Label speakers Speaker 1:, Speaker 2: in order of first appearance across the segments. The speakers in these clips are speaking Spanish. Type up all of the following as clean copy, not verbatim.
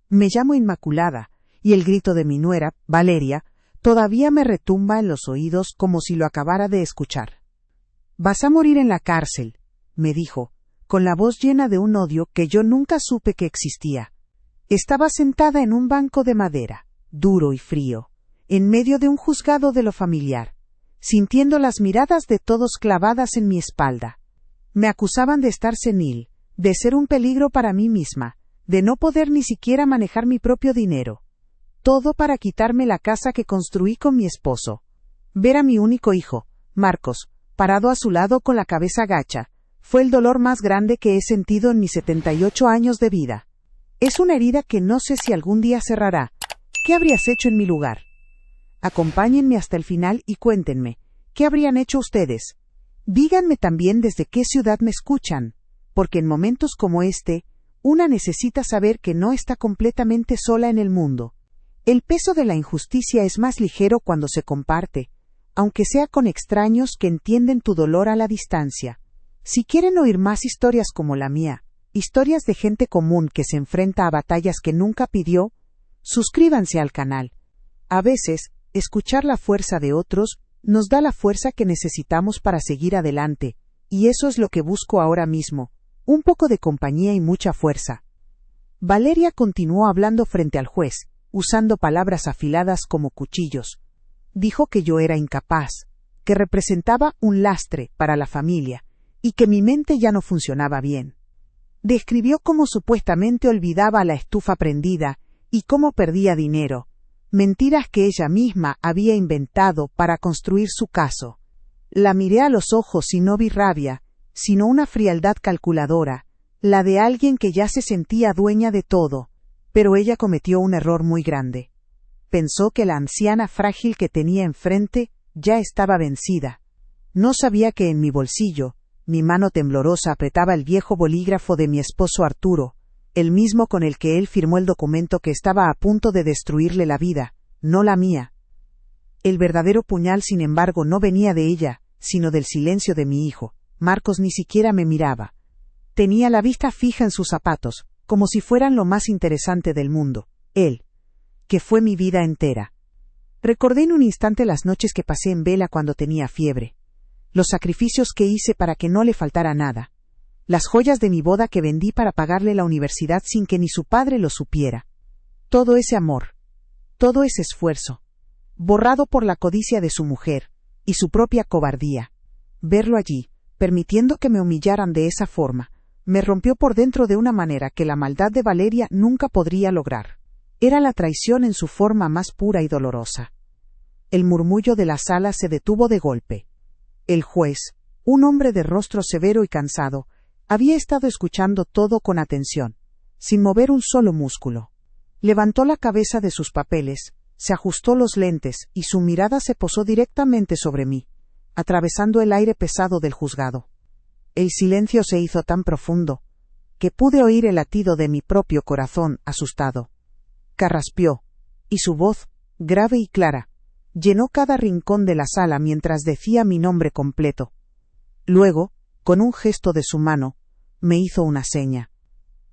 Speaker 1: Me llamo Inmaculada, y el grito de mi nuera, Valeria, todavía me retumba en los oídos como si lo acabara de escuchar. «Vas a morir en la cárcel», me dijo, con la voz llena de un odio que yo nunca supe que existía. Estaba sentada en un banco de madera, duro y frío, en medio de un juzgado de lo familiar, sintiendo las miradas de todos clavadas en mi espalda. Me acusaban de estar senil, de ser un peligro para mí misma, de no poder ni siquiera manejar mi propio dinero. Todo para quitarme la casa que construí con mi esposo. Ver a mi único hijo, Marcos, parado a su lado con la cabeza gacha, fue el dolor más grande que he sentido en mis 78 años de vida. Es una herida que no sé si algún día cerrará. ¿Qué habrías hecho en mi lugar? Acompáñenme hasta el final y cuéntenme, ¿qué habrían hecho ustedes? Díganme también desde qué ciudad me escuchan, porque en momentos como este, una necesita saber que no está completamente sola en el mundo. El peso de la injusticia es más ligero cuando se comparte, aunque sea con extraños que entienden tu dolor a la distancia. Si quieren oír más historias como la mía, historias de gente común que se enfrenta a batallas que nunca pidió, suscríbanse al canal. A veces, escuchar la fuerza de otros nos da la fuerza que necesitamos para seguir adelante, y eso es lo que busco ahora mismo, un poco de compañía y mucha fuerza. Valeria continuó hablando frente al juez, usando palabras afiladas como cuchillos. Dijo que yo era incapaz, que representaba un lastre para la familia, y que mi mente ya no funcionaba bien. Describió cómo supuestamente olvidaba la estufa prendida y cómo perdía dinero, mentiras que ella misma había inventado para construir su caso. La miré a los ojos y no vi rabia, sino una frialdad calculadora, la de alguien que ya se sentía dueña de todo, pero ella cometió un error muy grande. Pensó que la anciana frágil que tenía enfrente ya estaba vencida. No sabía que en mi bolsillo, mi mano temblorosa apretaba el viejo bolígrafo de mi esposo Arturo, el mismo con el que él firmó el documento que estaba a punto de destruirle la vida, no la mía. El verdadero puñal, sin embargo, no venía de ella, sino del silencio de mi hijo. Marcos ni siquiera me miraba. Tenía la vista fija en sus zapatos, como si fueran lo más interesante del mundo. Él, que fue mi vida entera. Recordé en un instante las noches que pasé en vela cuando tenía fiebre, los sacrificios que hice para que no le faltara nada, las joyas de mi boda que vendí para pagarle la universidad sin que ni su padre lo supiera. Todo ese amor, todo ese esfuerzo, borrado por la codicia de su mujer y su propia cobardía. Verlo allí, permitiendo que me humillaran de esa forma, me rompió por dentro de una manera que la maldad de Valeria nunca podría lograr. Era la traición en su forma más pura y dolorosa. El murmullo de la sala se detuvo de golpe. El juez, un hombre de rostro severo y cansado, había estado escuchando todo con atención, sin mover un solo músculo. Levantó la cabeza de sus papeles, se ajustó los lentes y su mirada se posó directamente sobre mí, atravesando el aire pesado del juzgado. El silencio se hizo tan profundo, que pude oír el latido de mi propio corazón asustado. Carraspeó, y su voz, grave y clara, llenó cada rincón de la sala mientras decía mi nombre completo. Luego, con un gesto de su mano, me hizo una seña.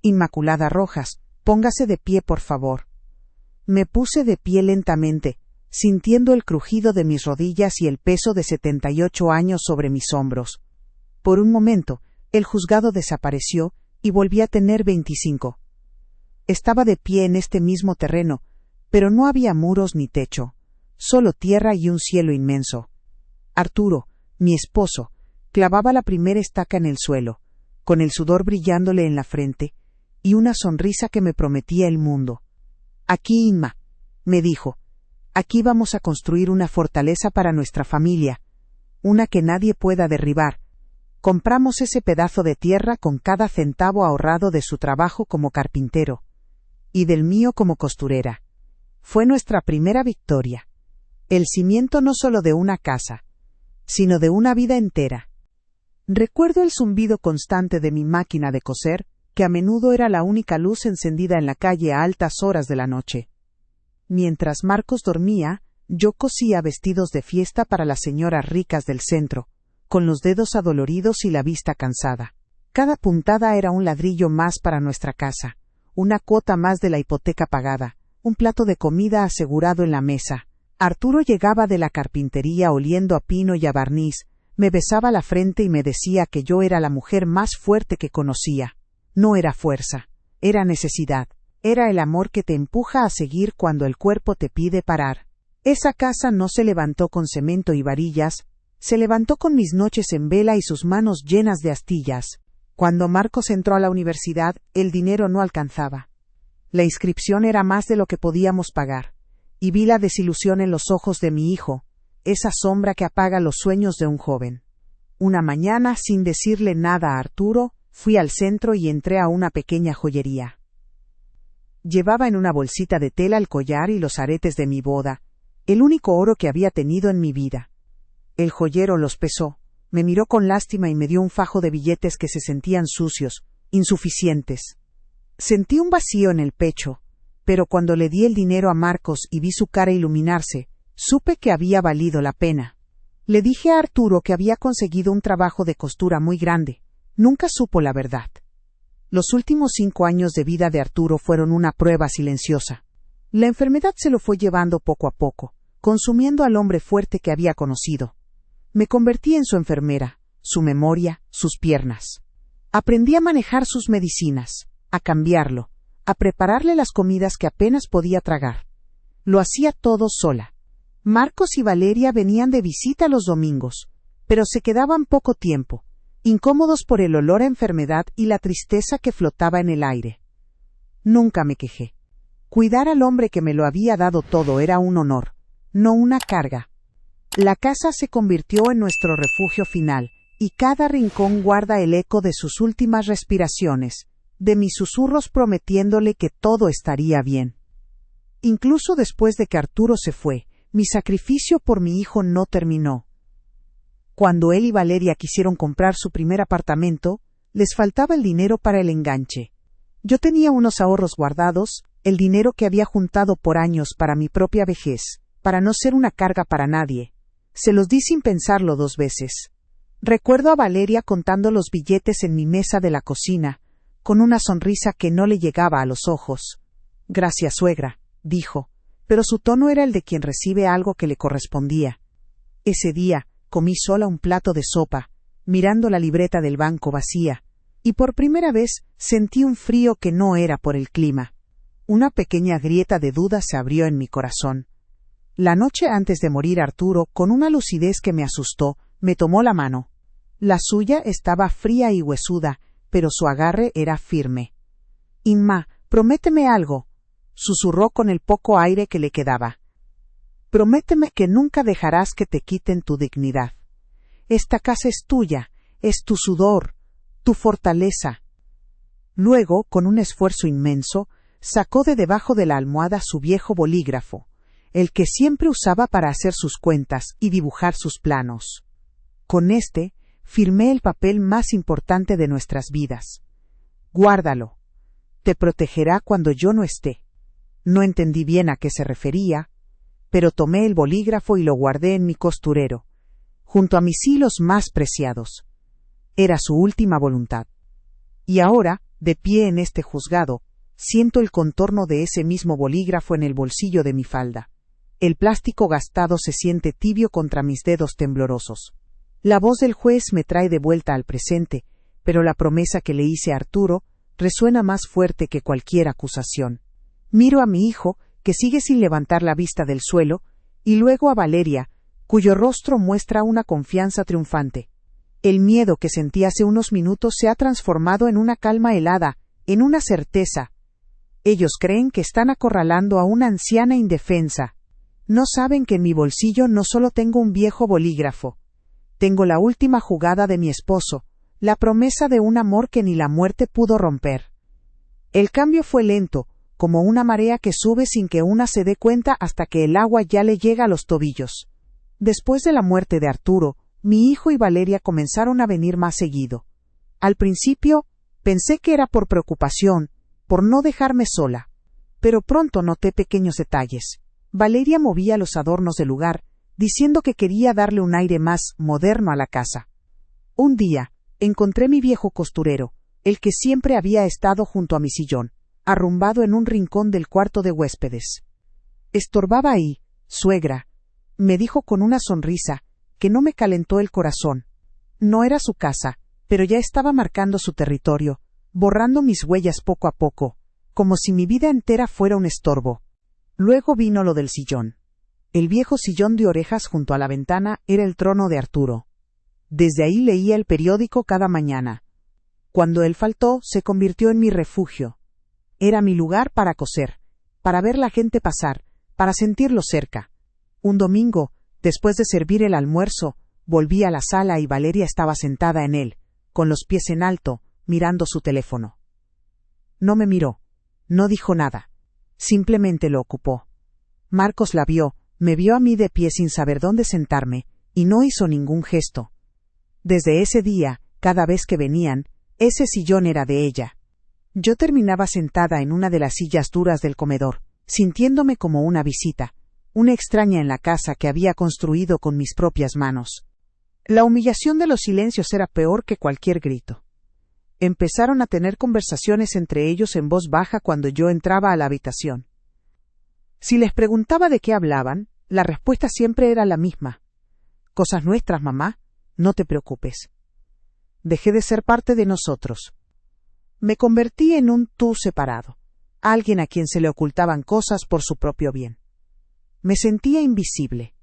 Speaker 1: Inmaculada Rojas, póngase de pie, por favor. Me puse de pie lentamente, sintiendo el crujido de mis rodillas y el peso de 78 años sobre mis hombros. Por un momento, el juzgado desapareció y volví a tener 25. Estaba de pie en este mismo terreno, pero no había muros ni techo, solo tierra y un cielo inmenso. Arturo, mi esposo, clavaba la primera estaca en el suelo, con el sudor brillándole en la frente, y una sonrisa que me prometía el mundo. Aquí, Inma, me dijo, aquí vamos a construir una fortaleza para nuestra familia, una que nadie pueda derribar. Compramos ese pedazo de tierra con cada centavo ahorrado de su trabajo como carpintero, y del mío como costurera. Fue nuestra primera victoria. El cimiento no solo de una casa, sino de una vida entera. Recuerdo el zumbido constante de mi máquina de coser, que a menudo era la única luz encendida en la calle a altas horas de la noche. Mientras Marcos dormía, yo cosía vestidos de fiesta para las señoras ricas del centro, con los dedos adoloridos y la vista cansada. Cada puntada era un ladrillo más para nuestra casa, una cuota más de la hipoteca pagada, un plato de comida asegurado en la mesa. Arturo llegaba de la carpintería oliendo a pino y a barniz, me besaba la frente y me decía que yo era la mujer más fuerte que conocía. No era fuerza, era necesidad, era el amor que te empuja a seguir cuando el cuerpo te pide parar. Esa casa no se levantó con cemento y varillas, se levantó con mis noches en vela y sus manos llenas de astillas. Cuando Marcos entró a la universidad, el dinero no alcanzaba. La inscripción era más de lo que podíamos pagar, y vi la desilusión en los ojos de mi hijo, esa sombra que apaga los sueños de un joven. Una mañana, sin decirle nada a Arturo, fui al centro y entré a una pequeña joyería. Llevaba en una bolsita de tela el collar y los aretes de mi boda, el único oro que había tenido en mi vida. El joyero los pesó, me miró con lástima y me dio un fajo de billetes que se sentían sucios, insuficientes. Sentí un vacío en el pecho, pero cuando le di el dinero a Marcos y vi su cara iluminarse, supe que había valido la pena. Le dije a Arturo que había conseguido un trabajo de costura muy grande. Nunca supo la verdad. Los últimos 5 años de vida de Arturo fueron una prueba silenciosa. La enfermedad se lo fue llevando poco a poco, consumiendo al hombre fuerte que había conocido. Me convertí en su enfermera, su memoria, sus piernas. Aprendí a manejar sus medicinas, a cambiarlo, a prepararle las comidas que apenas podía tragar. Lo hacía todo sola. Marcos y Valeria venían de visita los domingos, pero se quedaban poco tiempo, incómodos por el olor a enfermedad y la tristeza que flotaba en el aire. Nunca me quejé. Cuidar al hombre que me lo había dado todo era un honor, no una carga. La casa se convirtió en nuestro refugio final, y cada rincón guarda el eco de sus últimas respiraciones, de mis susurros prometiéndole que todo estaría bien. Incluso después de que Arturo se fue, mi sacrificio por mi hijo no terminó. Cuando él y Valeria quisieron comprar su primer apartamento, les faltaba el dinero para el enganche. Yo tenía unos ahorros guardados, el dinero que había juntado por años para mi propia vejez, para no ser una carga para nadie. Se los di sin pensarlo 2 veces. Recuerdo a Valeria contando los billetes en mi mesa de la cocina, con una sonrisa que no le llegaba a los ojos. «Gracias, suegra», dijo, pero su tono era el de quien recibe algo que le correspondía. Ese día, comí sola un plato de sopa, mirando la libreta del banco vacía, y por primera vez sentí un frío que no era por el clima. Una pequeña grieta de duda se abrió en mi corazón. La noche antes de morir Arturo, con una lucidez que me asustó, me tomó la mano. La suya estaba fría y huesuda, pero su agarre era firme. «Inma, prométeme algo», susurró con el poco aire que le quedaba. «Prométeme que nunca dejarás que te quiten tu dignidad. Esta casa es tuya, es tu sudor, tu fortaleza». Luego, con un esfuerzo inmenso, sacó de debajo de la almohada su viejo bolígrafo, el que siempre usaba para hacer sus cuentas y dibujar sus planos. Con este, firmé el papel más importante de nuestras vidas. «Guárdalo. Te protegerá cuando yo no esté». No entendí bien a qué se refería, pero tomé el bolígrafo y lo guardé en mi costurero, junto a mis hilos más preciados. Era su última voluntad. Y ahora, de pie en este juzgado, siento el contorno de ese mismo bolígrafo en el bolsillo de mi falda. El plástico gastado se siente tibio contra mis dedos temblorosos. La voz del juez me trae de vuelta al presente, pero la promesa que le hice a Arturo resuena más fuerte que cualquier acusación. Miro a mi hijo, que sigue sin levantar la vista del suelo, y luego a Valeria, cuyo rostro muestra una confianza triunfante. El miedo que sentí hace unos minutos se ha transformado en una calma helada, en una certeza. Ellos creen que están acorralando a una anciana indefensa. No saben que en mi bolsillo no solo tengo un viejo bolígrafo. Tengo la última jugada de mi esposo, la promesa de un amor que ni la muerte pudo romper. El cambio fue lento, como una marea que sube sin que una se dé cuenta hasta que el agua ya le llega a los tobillos. Después de la muerte de Arturo, mi hijo y Valeria comenzaron a venir más seguido. Al principio, pensé que era por preocupación, por no dejarme sola. Pero pronto noté pequeños detalles. Valeria movía los adornos del lugar, diciendo que quería darle un aire más moderno a la casa. Un día, encontré mi viejo costurero, el que siempre había estado junto a mi sillón. arrumbado en un rincón del cuarto de huéspedes. Estorbaba ahí, suegra, me dijo con una sonrisa, que no me calentó el corazón. No era su casa, pero ya estaba marcando su territorio, borrando mis huellas poco a poco, como si mi vida entera fuera un estorbo. Luego vino lo del sillón. El viejo sillón de orejas junto a la ventana era el trono de Arturo. Desde ahí leía el periódico cada mañana. Cuando él faltó, se convirtió en mi refugio. Era mi lugar para coser, para ver la gente pasar, para sentirlo cerca. Un domingo, después de servir el almuerzo, volví a la sala y Valeria estaba sentada en él, con los pies en alto, mirando su teléfono. No me miró, no dijo nada, simplemente lo ocupó. Marcos la vio, me vio a mí de pie sin saber dónde sentarme, y no hizo ningún gesto. Desde ese día, cada vez que venían, ese sillón era de ella. Yo terminaba sentada en una de las sillas duras del comedor, sintiéndome como una visita, una extraña en la casa que había construido con mis propias manos. La humillación de los silencios era peor que cualquier grito. Empezaron a tener conversaciones entre ellos en voz baja cuando yo entraba a la habitación. Si les preguntaba de qué hablaban, la respuesta siempre era la misma. Cosas nuestras, mamá, no te preocupes. Dejé de ser parte de nosotros. Me convertí en un tú separado, alguien a quien se le ocultaban cosas por su propio bien. Me sentía invisible.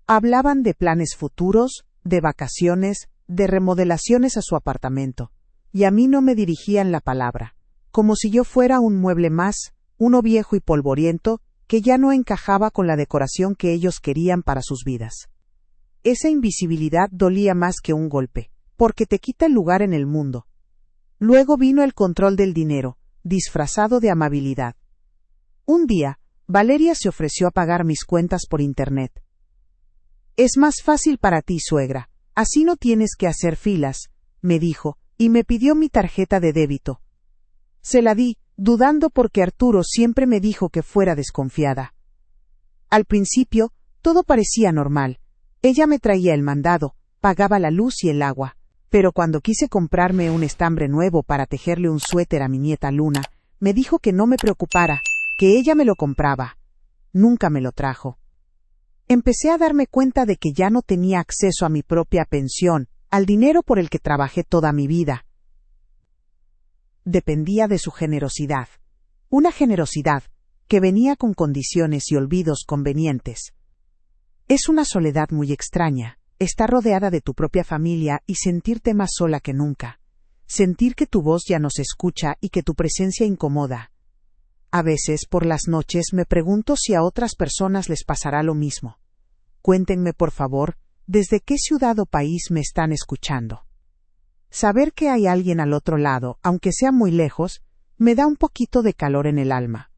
Speaker 1: Hablaban de planes futuros, de vacaciones, de remodelaciones a su apartamento, y a mí no me dirigían la palabra, como si yo fuera un mueble más, uno viejo y polvoriento, que ya no encajaba con la decoración que ellos querían para sus vidas. Esa invisibilidad dolía más que un golpe, porque te quita el lugar en el mundo. Luego vino el control del dinero, disfrazado de amabilidad. Un día, Valeria se ofreció a pagar mis cuentas por internet. Es más fácil para ti, suegra, así no tienes que hacer filas, me dijo, y me pidió mi tarjeta de débito. Se la di, dudando porque Arturo siempre me dijo que fuera desconfiada. Al principio, todo parecía normal. Ella me traía el mandado, pagaba la luz y el agua, pero cuando quise comprarme un estambre nuevo para tejerle un suéter a mi nieta Luna, me dijo que no me preocupara, que ella me lo compraba. Nunca me lo trajo. Empecé a darme cuenta de que ya no tenía acceso a mi propia pensión, al dinero por el que trabajé toda mi vida. Dependía de su generosidad. Una generosidad que venía con condiciones y olvidos convenientes. Es una soledad muy extraña, estar rodeada de tu propia familia y sentirte más sola que nunca. Sentir que tu voz ya no se escucha y que tu presencia incomoda. A veces, por las noches, me pregunto si a otras personas les pasará lo mismo. Cuéntenme, por favor, desde qué ciudad o país me están escuchando. Saber que hay alguien al otro lado, aunque sea muy lejos, me da un poquito de calor en el alma.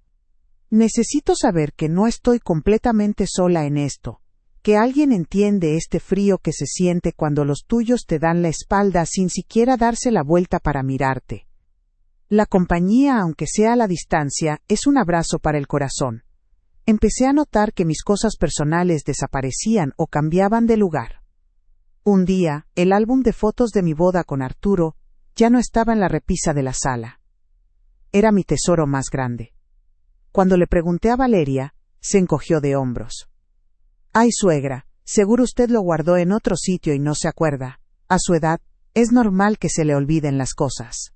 Speaker 1: Necesito saber que no estoy completamente sola en esto, que alguien entiende este frío que se siente cuando los tuyos te dan la espalda sin siquiera darse la vuelta para mirarte. La compañía, aunque sea a la distancia, es un abrazo para el corazón. Empecé a notar que mis cosas personales desaparecían o cambiaban de lugar. Un día, el álbum de fotos de mi boda con Arturo ya no estaba en la repisa de la sala. Era mi tesoro más grande. Cuando le pregunté a Valeria, se encogió de hombros. Ay, suegra, seguro usted lo guardó en otro sitio y no se acuerda. A su edad, es normal que se le olviden las cosas.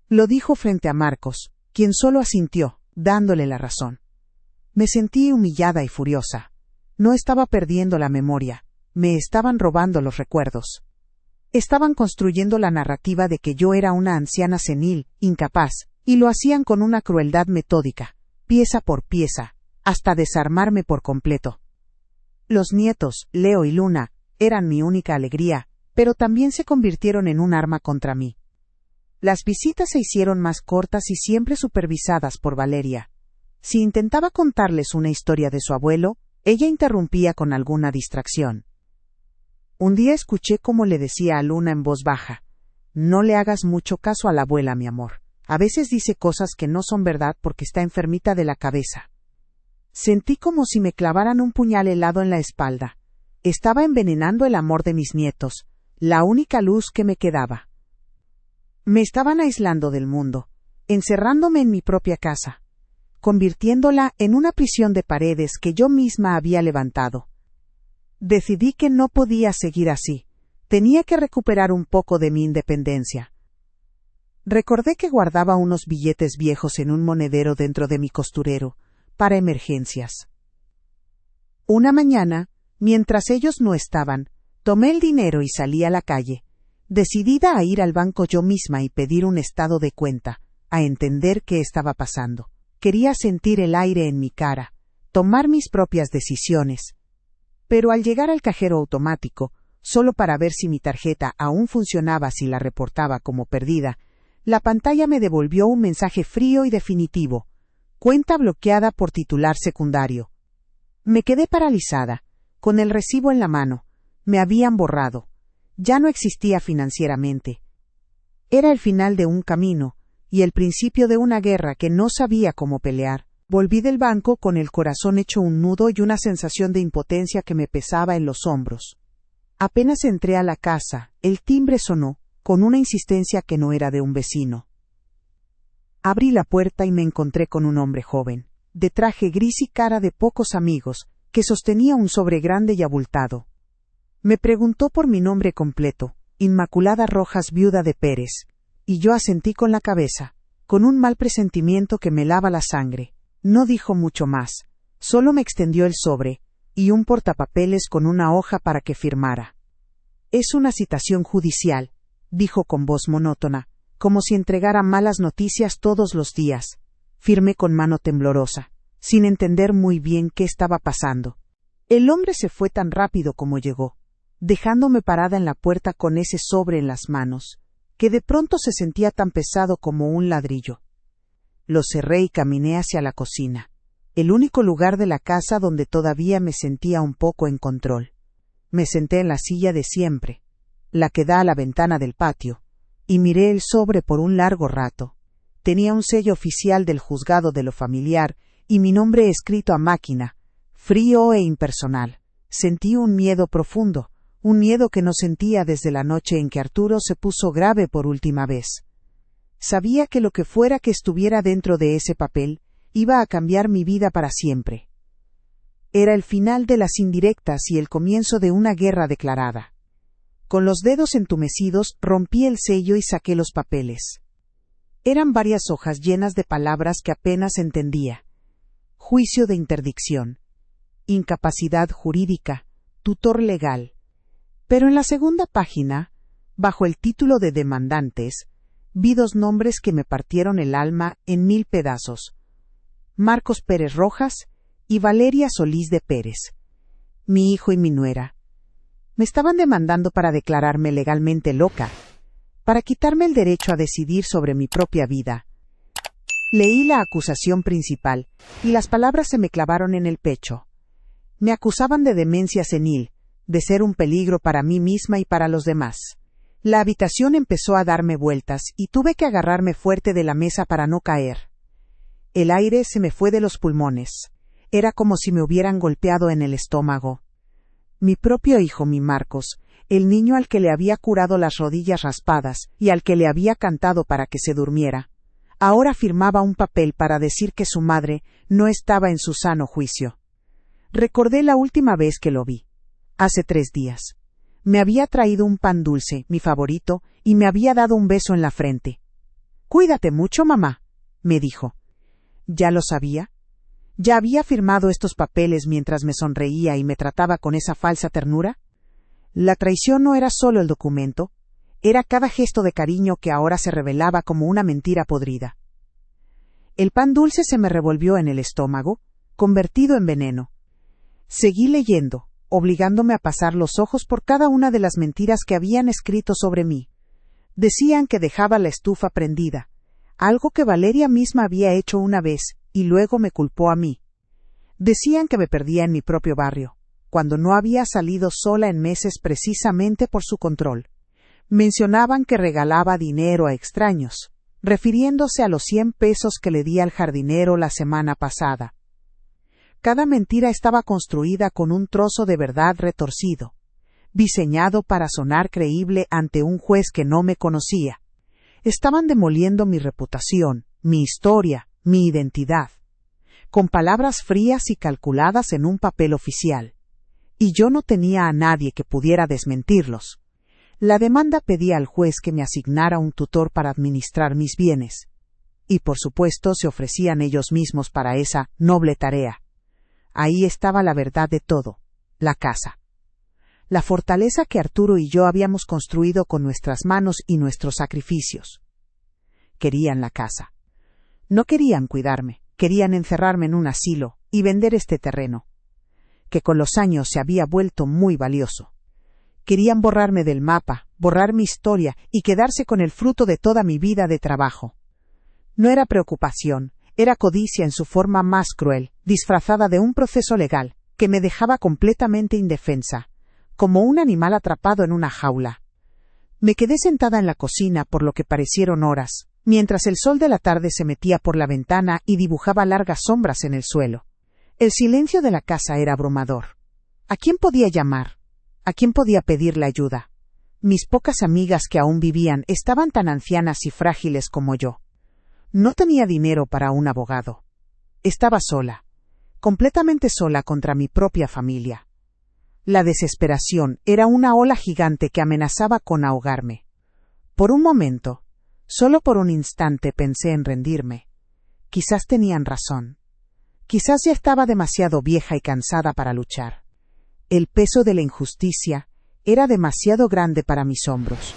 Speaker 1: Lo dijo frente a Marcos, quien solo asintió, dándole la razón. Me sentí humillada y furiosa. No estaba perdiendo la memoria, me estaban robando los recuerdos. Estaban construyendo la narrativa de que yo era una anciana senil, incapaz, y lo hacían con una crueldad metódica, pieza por pieza, hasta desarmarme por completo. Los nietos, Leo y Luna, eran mi única alegría, pero también se convirtieron en un arma contra mí. Las visitas se hicieron más cortas y siempre supervisadas por Valeria. Si intentaba contarles una historia de su abuelo, ella interrumpía con alguna distracción. Un día escuché cómo le decía a Luna en voz baja: no le hagas mucho caso a la abuela, mi amor. A veces dice cosas que no son verdad porque está enfermita de la cabeza. Sentí como si me clavaran un puñal helado en la espalda. Estaba envenenando el amor de mis nietos, la única luz que me quedaba. Me estaban aislando del mundo. encerrándome en mi propia casa, convirtiéndola en una prisión de paredes que yo misma había levantado. Decidí que no podía seguir así. Tenía que recuperar un poco de mi independencia. Recordé que guardaba unos billetes viejos en un monedero dentro de mi costurero, para emergencias. Una mañana, mientras ellos no estaban, tomé el dinero y salí a la calle, decidida a ir al banco yo misma y pedir un estado de cuenta, a entender qué estaba pasando. Quería sentir el aire en mi cara, tomar mis propias decisiones. Pero al llegar al cajero automático, solo para ver si mi tarjeta aún funcionaba si la reportaba como perdida, la pantalla me devolvió un mensaje frío y definitivo: cuenta bloqueada por titular secundario. Me quedé paralizada, con el recibo en la mano. Me habían borrado. Ya no existía financieramente. Era el final de un camino, y el principio de una guerra que no sabía cómo pelear. Volví del banco con el corazón hecho un nudo y una sensación de impotencia que me pesaba en los hombros. Apenas entré a la casa, el timbre sonó, con una insistencia que no era de un vecino. Abrí la puerta y me encontré con un hombre joven, de traje gris y cara de pocos amigos, que sostenía un sobre grande y abultado. Me preguntó por mi nombre completo: Inmaculada Rojas, viuda de Pérez, y yo asentí con la cabeza, con un mal presentimiento que me helaba la sangre. No dijo mucho más, solo me extendió el sobre, y un portapapeles con una hoja para que firmara. Es una citación judicial, dijo con voz monótona, como si entregara malas noticias todos los días. Firmé con mano temblorosa, sin entender muy bien qué estaba pasando. El hombre se fue tan rápido como llegó, dejándome parada en la puerta con ese sobre en las manos, que de pronto se sentía tan pesado como un ladrillo. Lo cerré y caminé hacia la cocina, el único lugar de la casa donde todavía me sentía un poco en control. Me senté en la silla de siempre, la que da a la ventana del patio, y miré el sobre por un largo rato. Tenía un sello oficial del juzgado de lo familiar y mi nombre escrito a máquina, frío e impersonal. Sentí un miedo profundo, un miedo que no sentía desde la noche en que Arturo se puso grave por última vez. Sabía que lo que fuera que estuviera dentro de ese papel iba a cambiar mi vida para siempre. Era el final de las indirectas y el comienzo de una guerra declarada. Con los dedos entumecidos rompí el sello y saqué los papeles. Eran varias hojas llenas de palabras que apenas entendía. Juicio de interdicción, incapacidad jurídica, tutor legal. Pero en la segunda página, bajo el título de demandantes, vi dos nombres que me partieron el alma en 1000 pedazos: Marcos Pérez Rojas y Valeria Solís de Pérez, mi hijo y mi nuera. Me estaban demandando para declararme legalmente loca, para quitarme el derecho a decidir sobre mi propia vida. Leí la acusación principal, y las palabras se me clavaron en el pecho. Me acusaban de demencia senil, de ser un peligro para mí misma y para los demás. La habitación empezó a darme vueltas, y tuve que agarrarme fuerte de la mesa para no caer. El aire se me fue de los pulmones. Era como si me hubieran golpeado en el estómago. Mi propio hijo, mi Marcos, el niño al que le había curado las rodillas raspadas y al que le había cantado para que se durmiera, ahora firmaba un papel para decir que su madre no estaba en su sano juicio. Recordé la última vez que lo vi, hace 3 días. Me había traído un pan dulce, mi favorito, y me había dado un beso en la frente. «Cuídate mucho, mamá», me dijo. ¿Ya lo sabía? ¿Ya había firmado estos papeles mientras me sonreía y me trataba con esa falsa ternura? La traición no era solo el documento, era cada gesto de cariño que ahora se revelaba como una mentira podrida. El pan dulce se me revolvió en el estómago, convertido en veneno. Seguí leyendo, obligándome a pasar los ojos por cada una de las mentiras que habían escrito sobre mí. Decían que dejaba la estufa prendida, algo que Valeria misma había hecho una vez, y luego me culpó a mí. Decían que me perdía en mi propio barrio, cuando no había salido sola en meses precisamente por su control. Mencionaban que regalaba dinero a extraños, refiriéndose a los 100 pesos que le di al jardinero la semana pasada. Cada mentira estaba construida con un trozo de verdad retorcido, diseñado para sonar creíble ante un juez que no me conocía. Estaban demoliendo mi reputación, mi historia, mi identidad, con palabras frías y calculadas en un papel oficial. Y yo no tenía a nadie que pudiera desmentirlos. La demanda pedía al juez que me asignara un tutor para administrar mis bienes. Y por supuesto se ofrecían ellos mismos para esa noble tarea. Ahí estaba la verdad de todo, la casa. La fortaleza que Arturo y yo habíamos construido con nuestras manos y nuestros sacrificios. Querían la casa. No querían cuidarme, querían encerrarme en un asilo y vender este terreno, que con los años se había vuelto muy valioso. Querían borrarme del mapa, borrar mi historia y quedarse con el fruto de toda mi vida de trabajo. No era preocupación, era codicia en su forma más cruel, disfrazada de un proceso legal, que me dejaba completamente indefensa, como un animal atrapado en una jaula. Me quedé sentada en la cocina por lo que parecieron horas, mientras el sol de la tarde se metía por la ventana y dibujaba largas sombras en el suelo. El silencio de la casa era abrumador. ¿A quién podía llamar? ¿A quién podía pedirle ayuda? Mis pocas amigas que aún vivían estaban tan ancianas y frágiles como yo. No tenía dinero para un abogado. Estaba sola, completamente sola contra mi propia familia. La desesperación era una ola gigante que amenazaba con ahogarme. Por un momento, solo por un instante pensé en rendirme. Quizás tenían razón. Quizás ya estaba demasiado vieja y cansada para luchar. El peso de la injusticia era demasiado grande para mis hombros.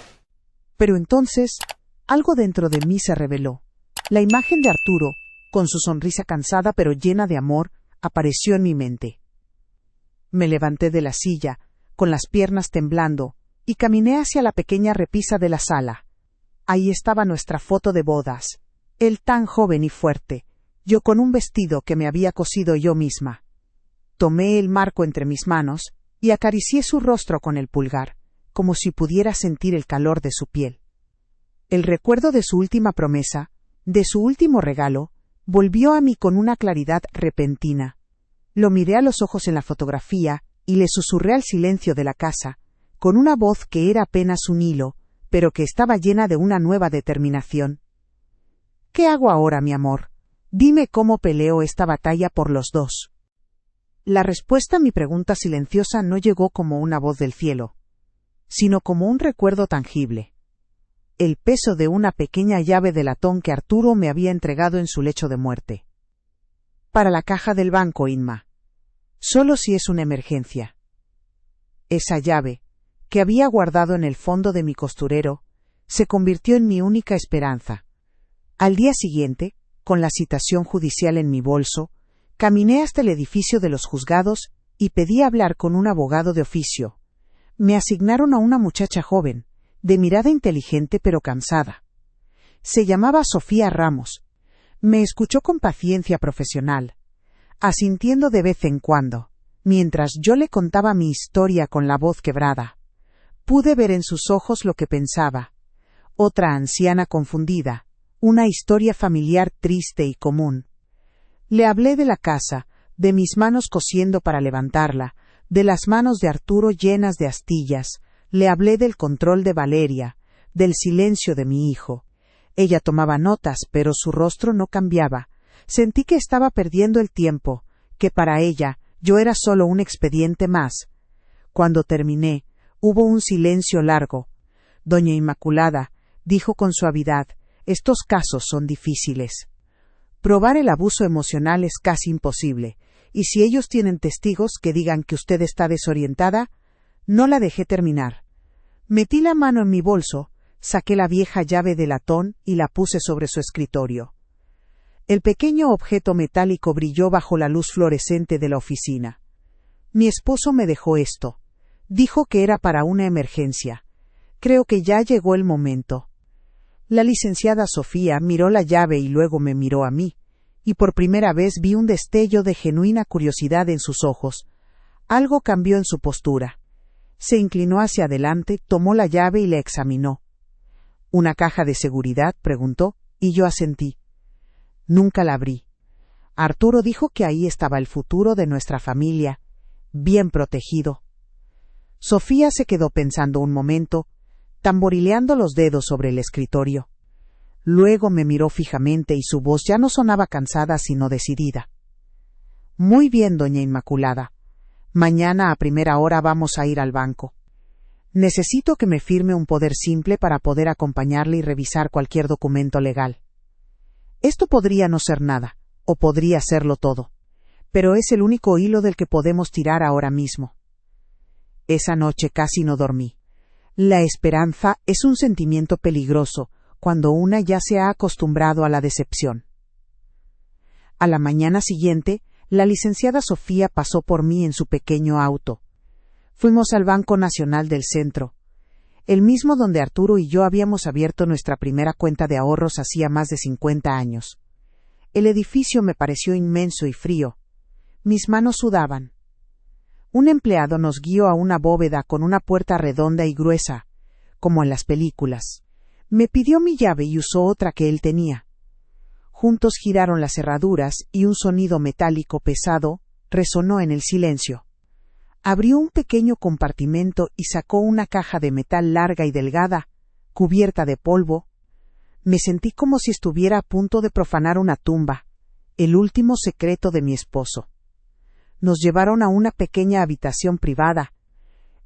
Speaker 1: Pero entonces, algo dentro de mí se reveló. La imagen de Arturo, con su sonrisa cansada pero llena de amor, apareció en mi mente. Me levanté de la silla, con las piernas temblando, y caminé hacia la pequeña repisa de la sala. Ahí estaba nuestra foto de bodas. Él tan joven y fuerte, yo con un vestido que me había cosido yo misma. Tomé el marco entre mis manos y acaricié su rostro con el pulgar, como si pudiera sentir el calor de su piel. El recuerdo de su última promesa, de su último regalo, volvió a mí con una claridad repentina. Lo miré a los ojos en la fotografía y le susurré al silencio de la casa, con una voz que era apenas un hilo, pero que estaba llena de una nueva determinación. ¿Qué hago ahora, mi amor? Dime cómo peleo esta batalla por los dos. La respuesta a mi pregunta silenciosa no llegó como una voz del cielo, sino como un recuerdo tangible. El peso de una pequeña llave de latón que Arturo me había entregado en su lecho de muerte. Para la caja del banco, Inma. Solo si es una emergencia. Esa llave, que había guardado en el fondo de mi costurero, se convirtió en mi única esperanza. Al día siguiente, con la citación judicial en mi bolso, caminé hasta el edificio de los juzgados y pedí hablar con un abogado de oficio. Me asignaron a una muchacha joven, de mirada inteligente pero cansada. Se llamaba Sofía Ramos. Me escuchó con paciencia profesional, asintiendo de vez en cuando, mientras yo le contaba mi historia con la voz quebrada. Pude ver en sus ojos lo que pensaba. Otra anciana confundida, una historia familiar triste y común. Le hablé de la casa, de mis manos cosiendo para levantarla, de las manos de Arturo llenas de astillas. Le hablé del control de Valeria, del silencio de mi hijo. Ella tomaba notas, pero su rostro no cambiaba. Sentí que estaba perdiendo el tiempo, que para ella yo era solo un expediente más. Cuando terminé, hubo un silencio largo. Doña Inmaculada dijo con suavidad: estos casos son difíciles. Probar el abuso emocional es casi imposible, y si ellos tienen testigos que digan que usted está desorientada. No la dejé terminar. Metí la mano en mi bolso, saqué la vieja llave de latón y la puse sobre su escritorio. El pequeño objeto metálico brilló bajo la luz fluorescente de la oficina. Mi esposo me dejó esto. Dijo que era para una emergencia. Creo que ya llegó el momento. La licenciada Sofía miró la llave y luego me miró a mí, y por primera vez vi un destello de genuina curiosidad en sus ojos. Algo cambió en su postura. Se inclinó hacia adelante, tomó la llave y la examinó. ¿Una caja de seguridad?, preguntó, y yo asentí. Nunca la abrí. Arturo dijo que ahí estaba el futuro de nuestra familia, bien protegido. Sofía se quedó pensando un momento, tamborileando los dedos sobre el escritorio. Luego me miró fijamente y su voz ya no sonaba cansada sino decidida. Muy bien, doña Inmaculada. Mañana a primera hora vamos a ir al banco. Necesito que me firme un poder simple para poder acompañarle y revisar cualquier documento legal. Esto podría no ser nada, o podría serlo todo, pero es el único hilo del que podemos tirar ahora mismo. Esa noche casi no dormí. La esperanza es un sentimiento peligroso cuando una ya se ha acostumbrado a la decepción. A la mañana siguiente, la licenciada Sofía pasó por mí en su pequeño auto. Fuimos al Banco Nacional del Centro, el mismo donde Arturo y yo habíamos abierto nuestra primera cuenta de ahorros hacía más de 50 años. El edificio me pareció inmenso y frío. Mis manos sudaban. Un empleado nos guió a una bóveda con una puerta redonda y gruesa, como en las películas. Me pidió mi llave y usó otra que él tenía. Juntos giraron las cerraduras y un sonido metálico pesado resonó en el silencio. Abrió un pequeño compartimento y sacó una caja de metal larga y delgada, cubierta de polvo. Me sentí como si estuviera a punto de profanar una tumba, el último secreto de mi esposo. Nos llevaron a una pequeña habitación privada.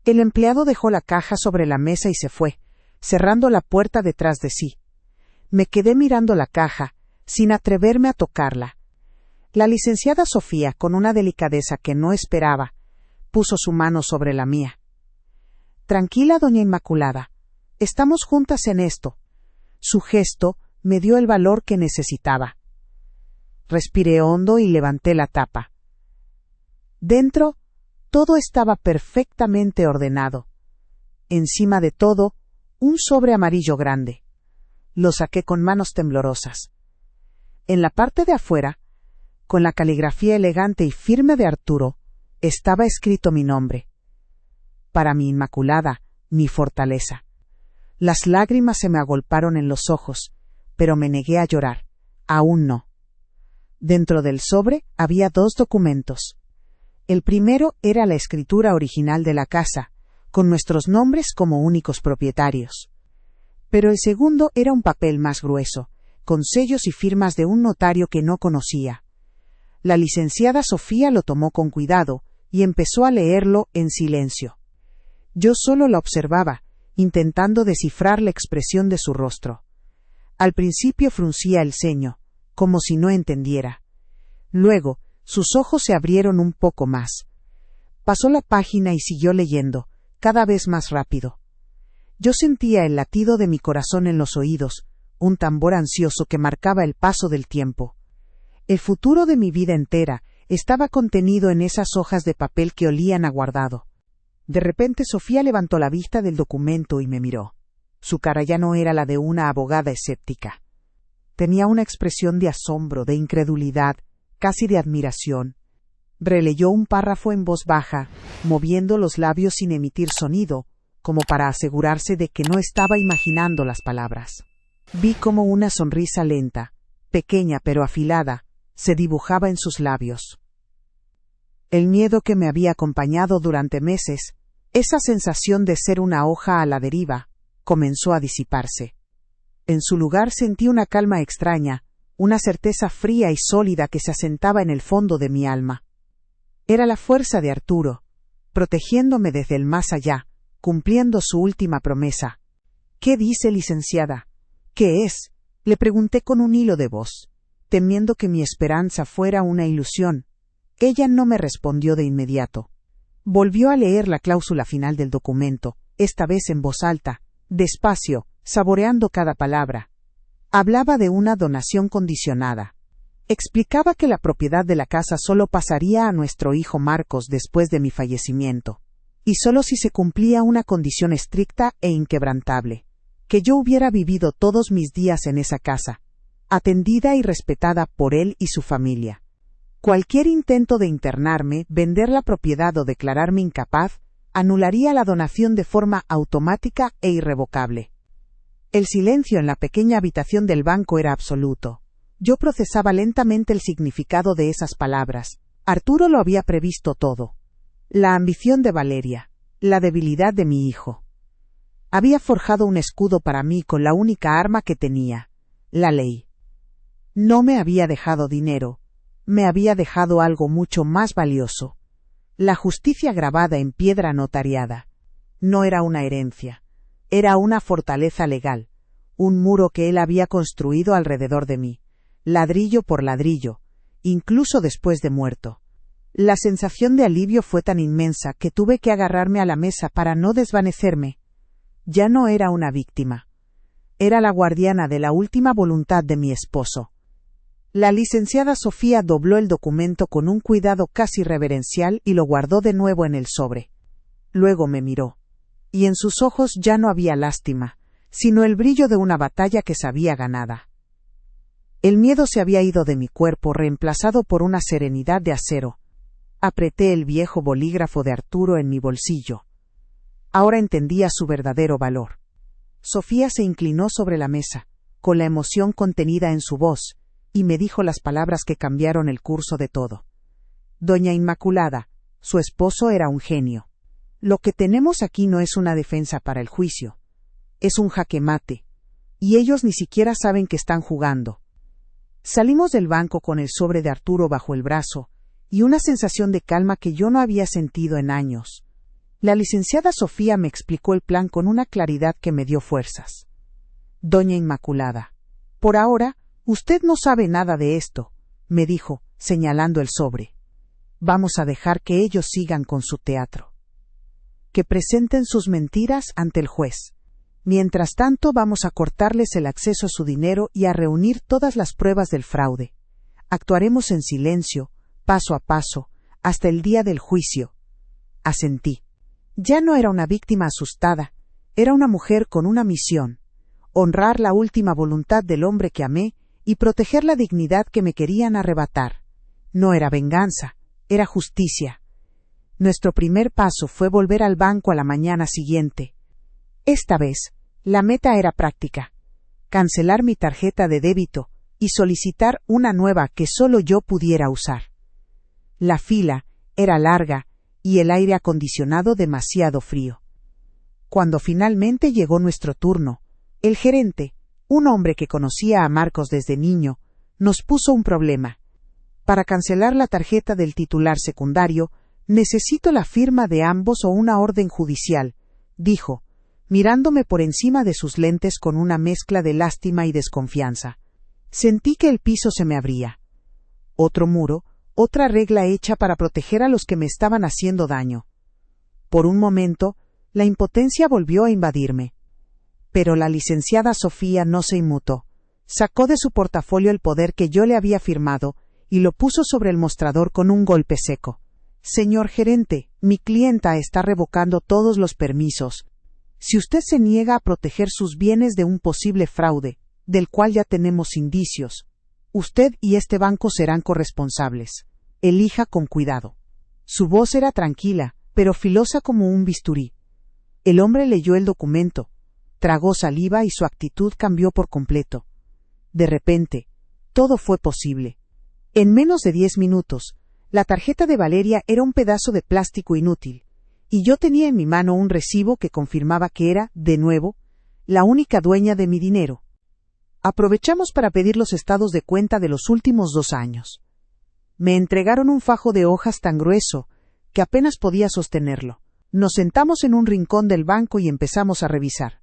Speaker 1: El empleado dejó la caja sobre la mesa y se fue, cerrando la puerta detrás de sí. Me quedé mirando la caja, sin atreverme a tocarla. La licenciada Sofía, con una delicadeza que no esperaba, puso su mano sobre la mía. Tranquila, doña Inmaculada, estamos juntas en esto. Su gesto me dio el valor que necesitaba. Respiré hondo y levanté la tapa. Dentro, todo estaba perfectamente ordenado. Encima de todo, un sobre amarillo grande. Lo saqué con manos temblorosas. En la parte de afuera, con la caligrafía elegante y firme de Arturo, estaba escrito mi nombre. Para mi Inmaculada, mi fortaleza. Las lágrimas se me agolparon en los ojos, pero me negué a llorar. Aún no. Dentro del sobre había 2 documentos. El primero era la escritura original de la casa, con nuestros nombres como únicos propietarios. Pero el segundo era un papel más grueso, con sellos y firmas de un notario que no conocía. La licenciada Sofía lo tomó con cuidado y empezó a leerlo en silencio. Yo solo la observaba, intentando descifrar la expresión de su rostro. Al principio fruncía el ceño, como si no entendiera. Luego, sus ojos se abrieron un poco más. Pasó la página y siguió leyendo, cada vez más rápido. Yo sentía el latido de mi corazón en los oídos, un tambor ansioso que marcaba el paso del tiempo. El futuro de mi vida entera estaba contenido en esas hojas de papel que olían a guardado. De repente Sofía levantó la vista del documento y me miró. Su cara ya no era la de una abogada escéptica. Tenía una expresión de asombro, de incredulidad, casi de admiración. Releyó un párrafo en voz baja, moviendo los labios sin emitir sonido, como para asegurarse de que no estaba imaginando las palabras. Vi como una sonrisa lenta, pequeña pero afilada, se dibujaba en sus labios. El miedo que me había acompañado durante meses, esa sensación de ser una hoja a la deriva, comenzó a disiparse. En su lugar sentí una calma extraña, una certeza fría y sólida que se asentaba en el fondo de mi alma. Era la fuerza de Arturo, protegiéndome desde el más allá, cumpliendo su última promesa. ¿Qué dice, licenciada? ¿Qué es? Le pregunté con un hilo de voz, temiendo que mi esperanza fuera una ilusión. Ella no me respondió de inmediato. Volvió a leer la cláusula final del documento, esta vez en voz alta, despacio, saboreando cada palabra. Hablaba de una donación condicionada. Explicaba que la propiedad de la casa solo pasaría a nuestro hijo Marcos después de mi fallecimiento, y solo si se cumplía una condición estricta e inquebrantable, que yo hubiera vivido todos mis días en esa casa, atendida y respetada por él y su familia. Cualquier intento de internarme, vender la propiedad o declararme incapaz, anularía la donación de forma automática e irrevocable. El silencio en la pequeña habitación del banco era absoluto. Yo procesaba lentamente el significado de esas palabras. Arturo lo había previsto todo. La ambición de Valeria, la debilidad de mi hijo. Había forjado un escudo para mí con la única arma que tenía, La ley. No me había dejado dinero, me había dejado algo mucho más valioso. La justicia grabada en piedra notariada. No era una herencia, era una fortaleza legal, un muro que él había construido alrededor de mí, ladrillo por ladrillo, incluso después de muerto. La sensación de alivio fue tan inmensa que tuve que agarrarme a la mesa para no desvanecerme. Ya no era una víctima. Era la guardiana de la última voluntad de mi esposo. La licenciada Sofía dobló el documento con un cuidado casi reverencial y lo guardó de nuevo en el sobre. Luego me miró. Y en sus ojos ya no había lástima, sino el brillo de una batalla que sabía ganada. El miedo se había ido de mi cuerpo, reemplazado por una serenidad de acero. Apreté el viejo bolígrafo de Arturo en mi bolsillo. Ahora entendía su verdadero valor. Sofía se inclinó sobre la mesa, con la emoción contenida en su voz, y me dijo las palabras que cambiaron el curso de todo. Doña Inmaculada, su esposo era un genio. Lo que tenemos aquí no es una defensa para el juicio. Es un jaque mate. Y ellos ni siquiera saben que están jugando. Salimos del banco con el sobre de Arturo bajo el brazo, y una sensación de calma que yo no había sentido en años. La licenciada Sofía me explicó el plan con una claridad que me dio fuerzas. Doña Inmaculada, por ahora, usted no sabe nada de esto, me dijo, señalando el sobre. Vamos a dejar que ellos sigan con su teatro. Que presenten sus mentiras ante el juez. Mientras tanto, vamos a cortarles el acceso a su dinero y a reunir todas las pruebas del fraude. Actuaremos en silencio, paso a paso, hasta el día del juicio. Asentí. Ya no era una víctima asustada, era una mujer con una misión: honrar la última voluntad del hombre que amé y proteger la dignidad que me querían arrebatar. No era venganza, era justicia. Nuestro primer paso fue volver al banco a la mañana siguiente. Esta vez, la meta era práctica: cancelar mi tarjeta de débito y solicitar una nueva que solo yo pudiera usar. La fila era larga y el aire acondicionado demasiado frío. Cuando finalmente llegó nuestro turno, el gerente, un hombre que conocía a Marcos desde niño, nos puso un problema. Para cancelar la tarjeta del titular secundario, necesito la firma de ambos o una orden judicial, dijo, mirándome por encima de sus lentes con una mezcla de lástima y desconfianza. Sentí que el piso se me abría. Otro muro, otra regla hecha para proteger a los que me estaban haciendo daño. Por un momento, la impotencia volvió a invadirme. Pero la licenciada Sofía no se inmutó. Sacó de su portafolio el poder que yo le había firmado y lo puso sobre el mostrador con un golpe seco. Señor gerente, mi clienta está revocando todos los permisos. Si usted se niega a proteger sus bienes de un posible fraude, del cual ya tenemos indicios, usted y este banco serán corresponsables. Elija con cuidado. Su voz era tranquila, pero filosa como un bisturí. El hombre leyó el documento, tragó saliva y su actitud cambió por completo. De repente, todo fue posible. En menos de 10 minutos, la tarjeta de Valeria era un pedazo de plástico inútil, y yo tenía en mi mano un recibo que confirmaba que era, de nuevo, la única dueña de mi dinero. Aprovechamos para pedir los estados de cuenta de los últimos 2 años. Me entregaron un fajo de hojas tan grueso que apenas podía sostenerlo. Nos sentamos en un rincón del banco y empezamos a revisar.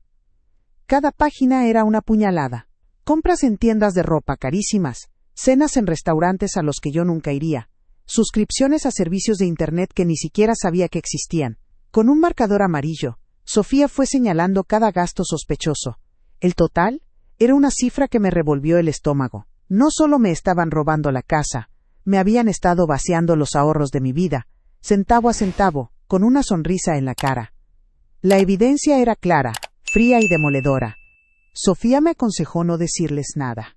Speaker 1: Cada página era una puñalada. Compras en tiendas de ropa carísimas, cenas en restaurantes a los que yo nunca iría, suscripciones a servicios de Internet que ni siquiera sabía que existían. Con un marcador amarillo, Sofía fue señalando cada gasto sospechoso. El total era una cifra que me revolvió el estómago. No solo me estaban robando la casa, me habían estado vaciando los ahorros de mi vida, centavo a centavo, con una sonrisa en la cara. La evidencia era clara, fría y demoledora. Sofía me aconsejó no decirles nada.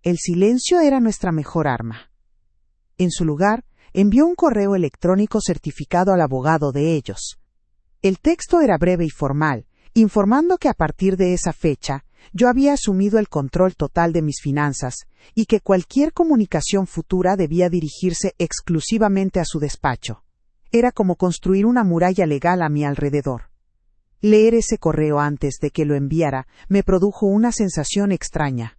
Speaker 1: El silencio era nuestra mejor arma. En su lugar, envió un correo electrónico certificado al abogado de ellos. El texto era breve y formal, informando que a partir de esa fecha, yo había asumido el control total de mis finanzas, y que cualquier comunicación futura debía dirigirse exclusivamente a su despacho. Era como construir una muralla legal a mi alrededor. Leer ese correo antes de que lo enviara me produjo una sensación extraña.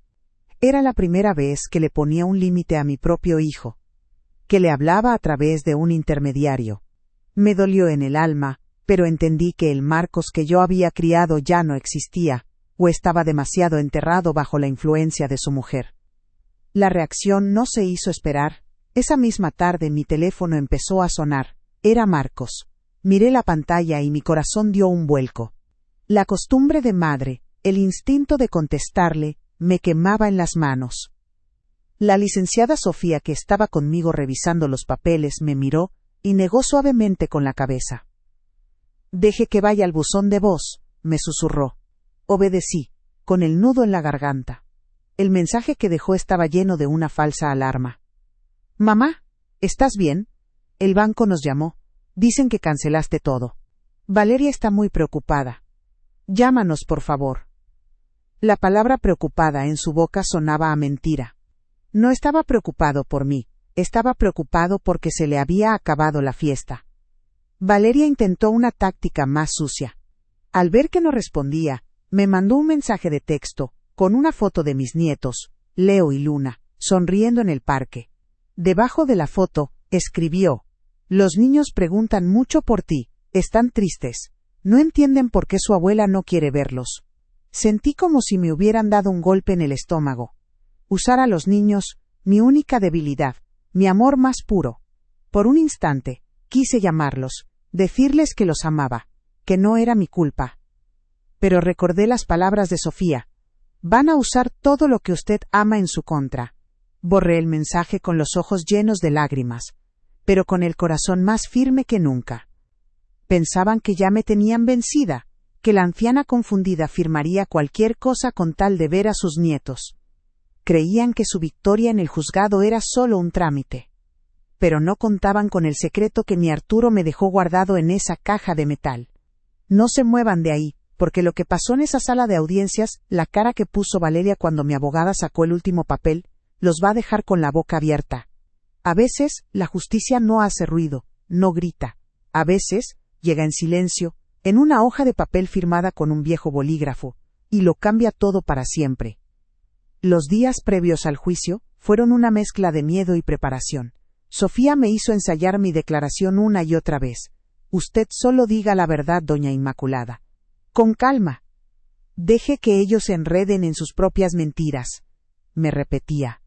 Speaker 1: Era la primera vez que le ponía un límite a mi propio hijo, que le hablaba a través de un intermediario. Me dolió en el alma, pero entendí que el Marcos que yo había criado ya no existía, o estaba demasiado enterrado bajo la influencia de su mujer. La reacción no se hizo esperar. Esa misma tarde mi teléfono empezó a sonar. Era Marcos. Miré la pantalla y mi corazón dio un vuelco. La costumbre de madre, el instinto de contestarle, me quemaba en las manos. La licenciada Sofía, que estaba conmigo revisando los papeles, me miró y negó suavemente con la cabeza. «Deje que vaya al buzón de voz», me susurró. Obedecí, con el nudo en la garganta. El mensaje que dejó estaba lleno de una falsa alarma. «Mamá, ¿estás bien? El banco nos llamó. Dicen que cancelaste todo. Valeria está muy preocupada. Llámanos, por favor». La palabra preocupada en su boca sonaba a mentira. No estaba preocupado por mí, estaba preocupado porque se le había acabado la fiesta. Valeria intentó una táctica más sucia. Al ver que no respondía, me mandó un mensaje de texto, con una foto de mis nietos, Leo y Luna, sonriendo en el parque. Debajo de la foto, escribió: «Los niños preguntan mucho por ti, están tristes, no entienden por qué su abuela no quiere verlos». Sentí como si me hubieran dado un golpe en el estómago. Usar a los niños, mi única debilidad, mi amor más puro. Por un instante, quise llamarlos, decirles que los amaba, que no era mi culpa. Pero recordé las palabras de Sofía: «Van a usar todo lo que usted ama en su contra». Borré el mensaje con los ojos llenos de lágrimas, pero con el corazón más firme que nunca. Pensaban que ya me tenían vencida, que la anciana confundida firmaría cualquier cosa con tal de ver a sus nietos. Creían que su victoria en el juzgado era solo un trámite. Pero no contaban con el secreto que mi Arturo me dejó guardado en esa caja de metal. No se muevan de ahí, porque lo que pasó en esa sala de audiencias, la cara que puso Valeria cuando mi abogada sacó el último papel, los va a dejar con la boca abierta. A veces, la justicia no hace ruido, no grita. A veces, llega en silencio, en una hoja de papel firmada con un viejo bolígrafo, y lo cambia todo para siempre. Los días previos al juicio fueron una mezcla de miedo y preparación. Sofía me hizo ensayar mi declaración una y otra vez. «Usted solo diga la verdad, doña Inmaculada. Con calma. Deje que ellos se enreden en sus propias mentiras», me repetía.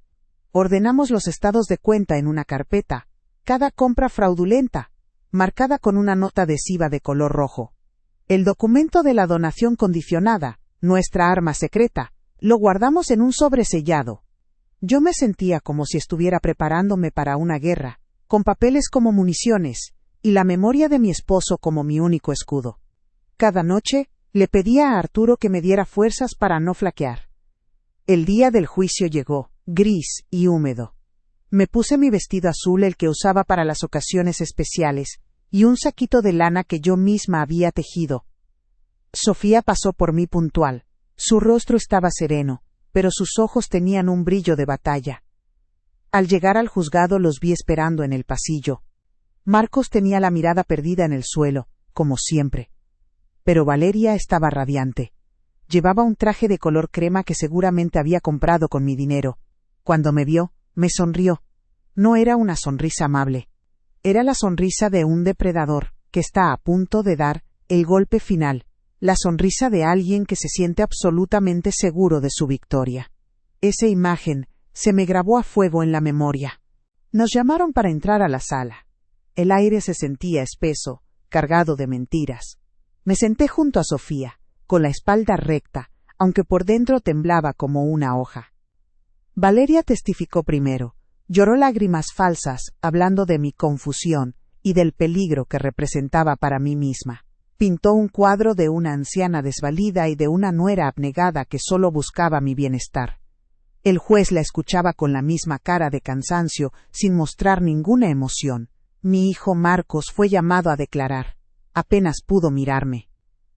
Speaker 1: «Ordenamos los estados de cuenta en una carpeta, cada compra fraudulenta, marcada con una nota adhesiva de color rojo. El documento de la donación condicionada, nuestra arma secreta, lo guardamos en un sobre sellado». Yo me sentía como si estuviera preparándome para una guerra, con papeles como municiones, y la memoria de mi esposo como mi único escudo. Cada noche, le pedía a Arturo que me diera fuerzas para no flaquear. El día del juicio llegó, gris y húmedo. Me puse mi vestido azul, el que usaba para las ocasiones especiales, y un saquito de lana que yo misma había tejido. Sofía pasó por mí puntual. Su rostro estaba sereno, pero sus ojos tenían un brillo de batalla. Al llegar al juzgado los vi esperando en el pasillo. Marcos tenía la mirada perdida en el suelo, como siempre. Pero Valeria estaba radiante. Llevaba un traje de color crema que seguramente había comprado con mi dinero. Cuando me vio, me sonrió. No era una sonrisa amable. Era la sonrisa de un depredador, que está a punto de dar el golpe final. La sonrisa de alguien que se siente absolutamente seguro de su victoria. Esa imagen se me grabó a fuego en la memoria. Nos llamaron para entrar a la sala. El aire se sentía espeso, cargado de mentiras. Me senté junto a Sofía, con la espalda recta, aunque por dentro temblaba como una hoja. Valeria testificó primero. Lloró lágrimas falsas, hablando de mi confusión y del peligro que representaba para mí misma. Pintó un cuadro de una anciana desvalida y de una nuera abnegada que solo buscaba mi bienestar. El juez la escuchaba con la misma cara de cansancio, sin mostrar ninguna emoción. Mi hijo Marcos fue llamado a declarar. Apenas pudo mirarme.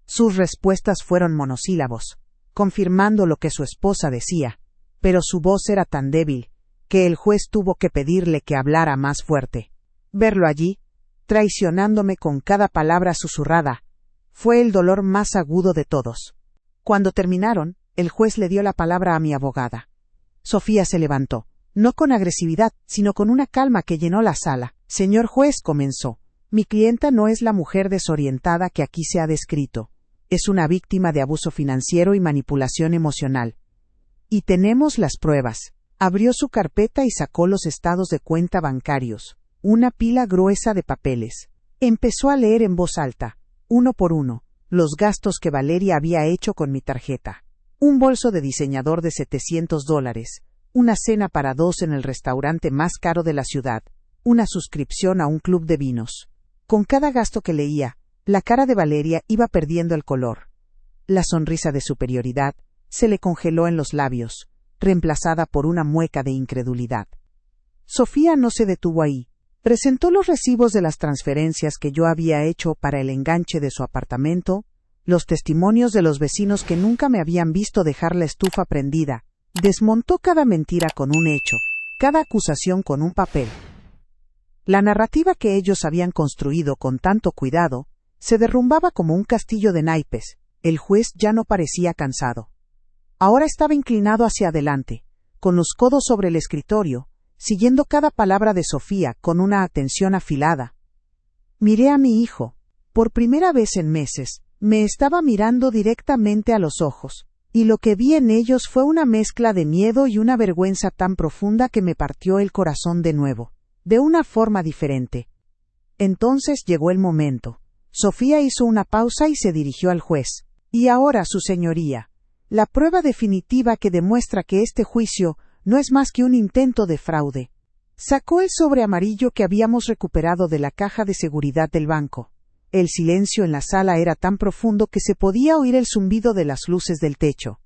Speaker 1: Sus respuestas fueron monosílabos, confirmando lo que su esposa decía, pero su voz era tan débil que el juez tuvo que pedirle que hablara más fuerte. Verlo allí, traicionándome con cada palabra susurrada, fue el dolor más agudo de todos. Cuando terminaron, el juez le dio la palabra a mi abogada. Sofía se levantó, no con agresividad, sino con una calma que llenó la sala. Señor juez, comenzó, mi clienta no es la mujer desorientada que aquí se ha descrito. Es una víctima de abuso financiero y manipulación emocional. Y tenemos las pruebas. Abrió su carpeta y sacó los estados de cuenta bancarios, una pila gruesa de papeles. Empezó a leer en voz alta, uno por uno, los gastos que Valeria había hecho con mi tarjeta. Un bolso de diseñador de $700, una cena para 2 en el restaurante más caro de la ciudad, una suscripción a un club de vinos. Con cada gasto que leía, la cara de Valeria iba perdiendo el color. La sonrisa de superioridad se le congeló en los labios, reemplazada por una mueca de incredulidad. Sofía no se detuvo ahí. Presentó los recibos de las transferencias que yo había hecho para el enganche de su apartamento, los testimonios de los vecinos que nunca me habían visto dejar la estufa prendida. Desmontó cada mentira con un hecho, cada acusación con un papel. La narrativa que ellos habían construido con tanto cuidado se derrumbaba como un castillo de naipes. El juez ya no parecía cansado. Ahora estaba inclinado hacia adelante, con los codos sobre el escritorio, siguiendo cada palabra de Sofía con una atención afilada. Miré a mi hijo. Por primera vez en meses, me estaba mirando directamente a los ojos, y lo que vi en ellos fue una mezcla de miedo y una vergüenza tan profunda que me partió el corazón de nuevo, de una forma diferente. Entonces llegó el momento. Sofía hizo una pausa y se dirigió al juez. Y ahora, su señoría, la prueba definitiva que demuestra que este juicio no es más que un intento de fraude. Sacó el sobre amarillo que habíamos recuperado de la caja de seguridad del banco. El silencio en la sala era tan profundo que se podía oír el zumbido de las luces del techo.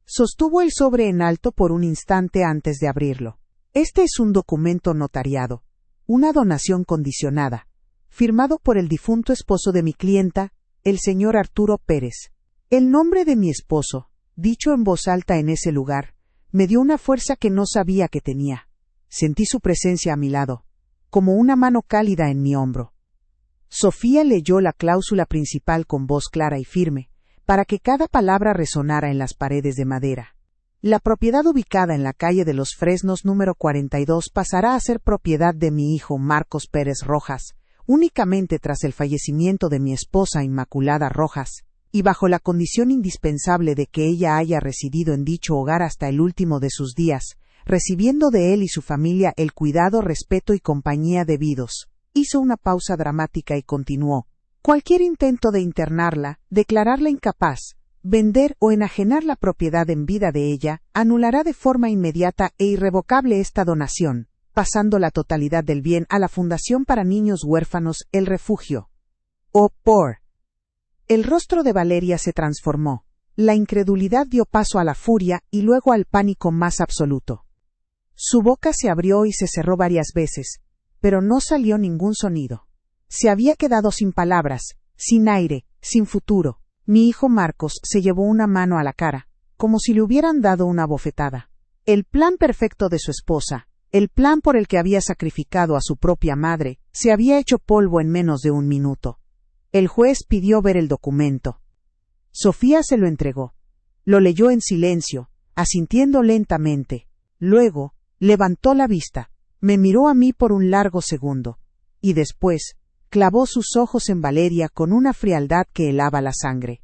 Speaker 1: Sostuvo el sobre en alto por un instante antes de abrirlo. Este es un documento notariado, una donación condicionada, firmado por el difunto esposo de mi clienta, el señor Arturo Pérez. El nombre de mi esposo, dicho en voz alta en ese lugar, me dio una fuerza que no sabía que tenía. Sentí su presencia a mi lado, como una mano cálida en mi hombro. Sofía leyó la cláusula principal con voz clara y firme, para que cada palabra resonara en las paredes de madera. La propiedad ubicada en la calle de los Fresnos número 42 pasará a ser propiedad de mi hijo Marcos Pérez Rojas, únicamente tras el fallecimiento de mi esposa Inmaculada Rojas, y bajo la condición indispensable de que ella haya residido en dicho hogar hasta el último de sus días, recibiendo de él y su familia el cuidado, respeto y compañía debidos. Hizo una pausa dramática y continuó. Cualquier intento de internarla, declararla incapaz, vender o enajenar la propiedad en vida de ella, anulará de forma inmediata e irrevocable esta donación, pasando la totalidad del bien a la Fundación para Niños Huérfanos El Refugio. O por. El rostro de Valeria se transformó. La incredulidad dio paso a la furia y luego al pánico más absoluto. Su boca se abrió y se cerró varias veces, pero no salió ningún sonido. Se había quedado sin palabras, sin aire, sin futuro. Mi hijo Marcos se llevó una mano a la cara, como si le hubieran dado una bofetada. El plan perfecto de su esposa, el plan por el que había sacrificado a su propia madre, se había hecho polvo en menos de un minuto. El juez pidió ver el documento. Sofía se lo entregó. Lo leyó en silencio, asintiendo lentamente. Luego, levantó la vista, me miró a mí por un largo segundo, y después, clavó sus ojos en Valeria con una frialdad que helaba la sangre.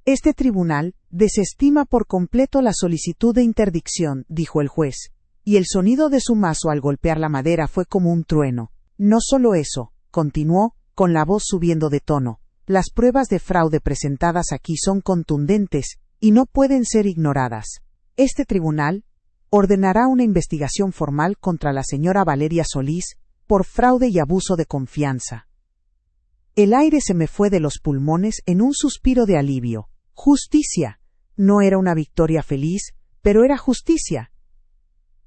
Speaker 1: Este tribunal desestima por completo la solicitud de interdicción, dijo el juez, y el sonido de su mazo al golpear la madera fue como un trueno. No solo eso, continuó, con la voz subiendo de tono, las pruebas de fraude presentadas aquí son contundentes y no pueden ser ignoradas. Este tribunal ordenará una investigación formal contra la señora Valeria Solís por fraude y abuso de confianza. El aire se me fue de los pulmones en un suspiro de alivio. Justicia. No era una victoria feliz, pero era justicia.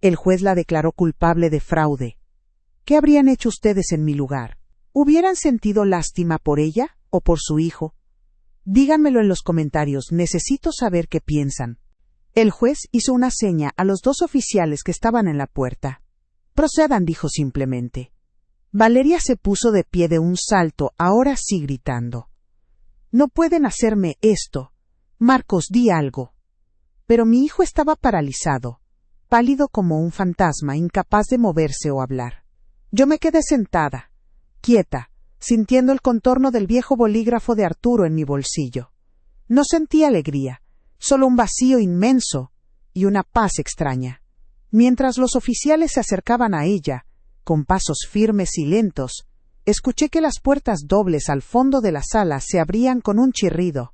Speaker 1: El juez la declaró culpable de fraude. ¿Qué habrían hecho ustedes en mi lugar? ¿Hubieran sentido lástima por ella o por su hijo? Díganmelo en los comentarios, necesito saber qué piensan. El juez hizo una seña a los 2 oficiales que estaban en la puerta. Procedan, dijo simplemente. Valeria se puso de pie de un salto, ahora sí gritando. No pueden hacerme esto. Marcos, di algo. Pero mi hijo estaba paralizado. pálido como un fantasma, incapaz de moverse o hablar. Yo me quedé sentada, quieta, sintiendo el contorno del viejo bolígrafo de Arturo en mi bolsillo. No sentí alegría, solo un vacío inmenso y una paz extraña. Mientras los oficiales se acercaban a ella, con pasos firmes y lentos, escuché que las puertas dobles al fondo de la sala se abrían con un chirrido.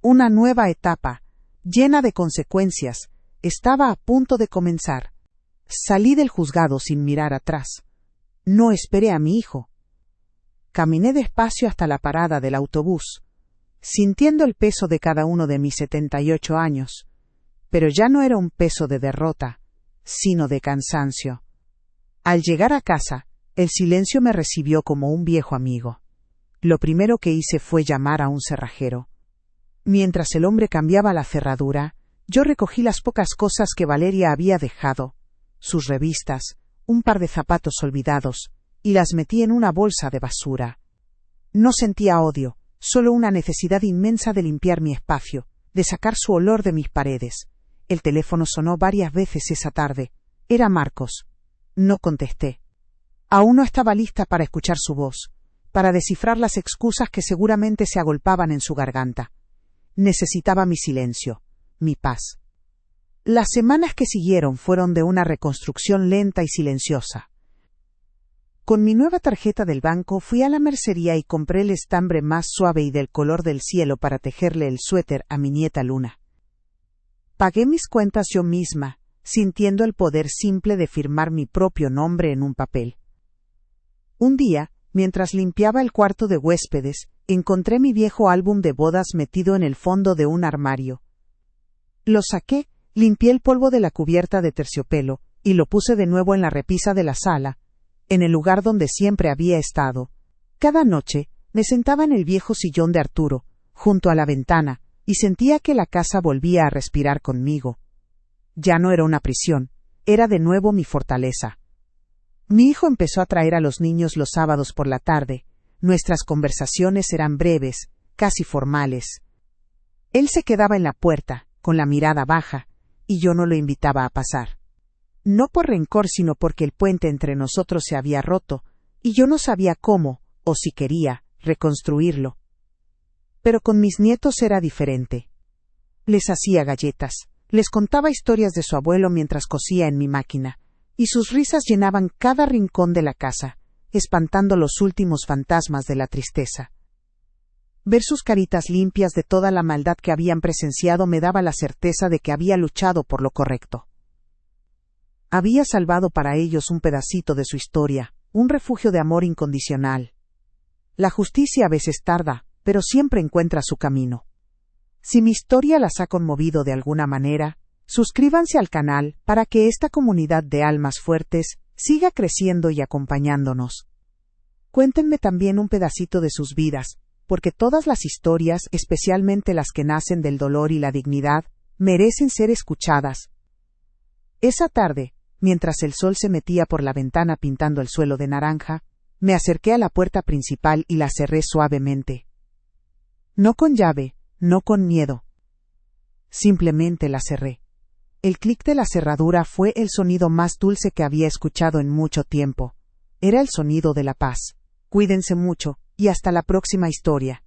Speaker 1: Una nueva etapa, llena de consecuencias, estaba a punto de comenzar. Salí del juzgado sin mirar atrás. No esperé a mi hijo. Caminé despacio hasta la parada del autobús, sintiendo el peso de cada uno de mis 78 años, pero ya no era un peso de derrota, sino de cansancio. Al llegar a casa, el silencio me recibió como un viejo amigo. Lo primero que hice fue llamar a un cerrajero. Mientras el hombre cambiaba la cerradura, yo recogí las pocas cosas que Valeria había dejado, sus revistas, un par de zapatos olvidados, y las metí en una bolsa de basura. No sentía odio, solo una necesidad inmensa de limpiar mi espacio, de sacar su olor de mis paredes. El teléfono sonó varias veces esa tarde. Era Marcos. No contesté. Aún no estaba lista para escuchar su voz, para descifrar las excusas que seguramente se agolpaban en su garganta. Necesitaba mi silencio, mi paz. Las semanas que siguieron fueron de una reconstrucción lenta y silenciosa. Con mi nueva tarjeta del banco fui a la mercería y compré el estambre más suave y del color del cielo para tejerle el suéter a mi nieta Luna. Pagué mis cuentas yo misma, sintiendo el poder simple de firmar mi propio nombre en un papel. Un día, mientras limpiaba el cuarto de huéspedes, encontré mi viejo álbum de bodas metido en el fondo de un armario. Lo saqué, limpié el polvo de la cubierta de terciopelo, y lo puse de nuevo en la repisa de la sala, en el lugar donde siempre había estado. Cada noche, me sentaba en el viejo sillón de Arturo, junto a la ventana, y sentía que la casa volvía a respirar conmigo. Ya no era una prisión, era de nuevo mi fortaleza. Mi hijo empezó a traer a los niños los sábados por la tarde. Nuestras conversaciones eran breves, casi formales. Él se quedaba en la puerta, con la mirada baja, y yo no lo invitaba a pasar. No por rencor, sino porque el puente entre nosotros se había roto, y yo no sabía cómo, o si quería, reconstruirlo. Pero con mis nietos era diferente. Les hacía galletas, les contaba historias de su abuelo mientras cosía en mi máquina, y sus risas llenaban cada rincón de la casa, espantando los últimos fantasmas de la tristeza. Ver sus caritas limpias de toda la maldad que habían presenciado me daba la certeza de que había luchado por lo correcto. Había salvado para ellos un pedacito de su historia, un refugio de amor incondicional. La justicia a veces tarda, pero siempre encuentra su camino. Si mi historia las ha conmovido de alguna manera, suscríbanse al canal para que esta comunidad de almas fuertes siga creciendo y acompañándonos. Cuéntenme también un pedacito de sus vidas, porque todas las historias, especialmente las que nacen del dolor y la dignidad, merecen ser escuchadas. Esa tarde, mientras el sol se metía por la ventana pintando el suelo de naranja, me acerqué a la puerta principal y la cerré suavemente. No con llave, no con miedo. Simplemente la cerré. El clic de la cerradura fue el sonido más dulce que había escuchado en mucho tiempo. Era el sonido de la paz. Cuídense mucho, y hasta la próxima historia.